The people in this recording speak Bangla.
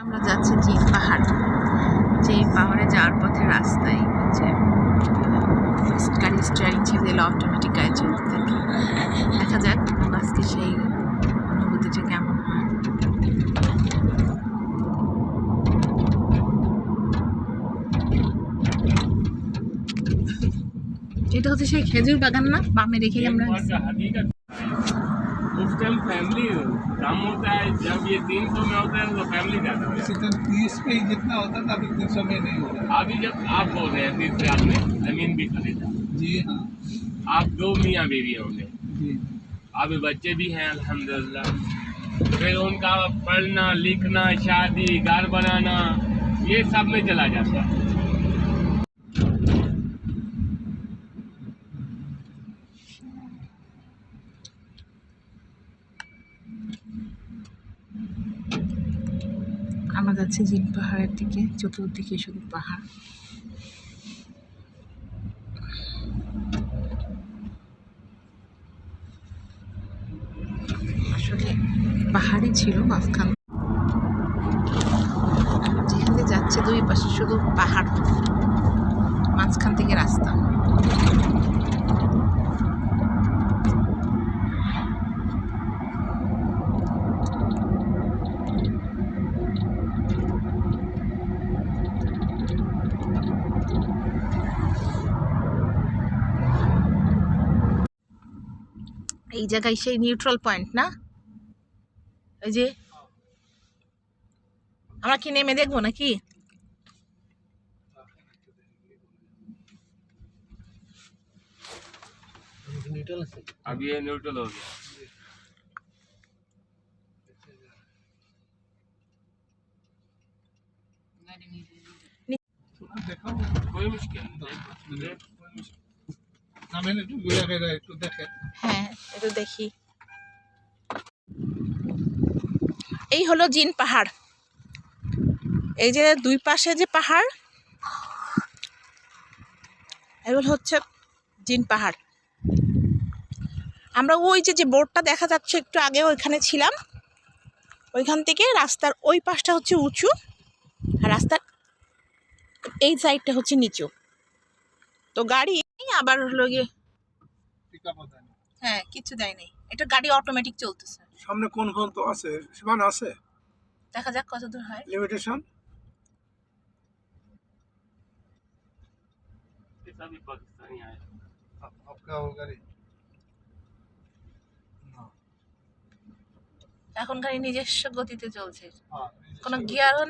আমরা যাচ্ছি জিন পাহাড়, যে পাহাড়ে যাওয়ার পথে রাস্তায় হচ্ছে গাড়ি স্টিয়ারিং ছেড়ে দিলে অটোমেটিক গাড়ি চলতে থাকে। দেখা যাক আজকে সেই অনুভূতিটা কেমন হয়। এটা হচ্ছে সেই খেজুর বাগান না, বামে রেখে আমরা उस टाइम फैमिली कम होता है, जब ये 300 में होता है तो फैमिली ज़्यादा होता है। 30 पे ही जितना होता था अभी 300 में नहीं हो रहा। अभी जब आप बोल रहे हैं 30 से आपने ज़मीन भी खरीदा जी हाँ आप 2 मियाँ बीवी होंगे, जी अभी बच्चे भी हैं अल्हम्दुलिल्लाह, फिर उनका पढ़ना लिखना शादी घर बनाना ये सब में चला जाता है। আমরা যাচ্ছি জিন পাহাড়ের দিকে, চতুর্দিকে শুধু পাহাড়। আসলে পাহাড়ই ছিল মাঝখান, যেখানে যাচ্ছে দুই পাশে শুধু পাহাড়, মাঝখান থেকে রাস্তা। এই জায়গায় সেই নিউট্রাল পয়েন্ট না, ওই যে আমরা কি নেমে দেখবো নাকি? अब ये न्यूट्रल हो गया। कोई मुश्किल नहीं, ना मैंने तो बुला के रहा तो देखे হ্যাঁ একটু দেখি। এই হলো জিন পাহাড়, এই যে দুই পাশে যে পাহাড়, এগুলো হচ্ছে জিন পাহাড়। আমরা ওই যে বোর্ডটা দেখা যাচ্ছে একটু আগে ওইখানে ছিলাম, ওইখান থেকে রাস্তার ওই পাশটা হচ্ছে উঁচু আর রাস্তার এই সাইডটা হচ্ছে নিচু। তো গাড়ি আবার হলো গিয়ে টিকা পতা নেই হ্যাঁ কিছু দেয় নাই, এটা গাড়ি অটোমেটিক চলতেছে। সামনে কোন কোন তো আছে সীমানা আছে দেখা যাক কত দূর হয়। লিমিটেশন ये सभी पाकिस्तानी आए। आपका वो गाड़ी ना এখন গাড়ি নিজস্ব গতিতে চলছে, हाँ কোনো গিয়ারও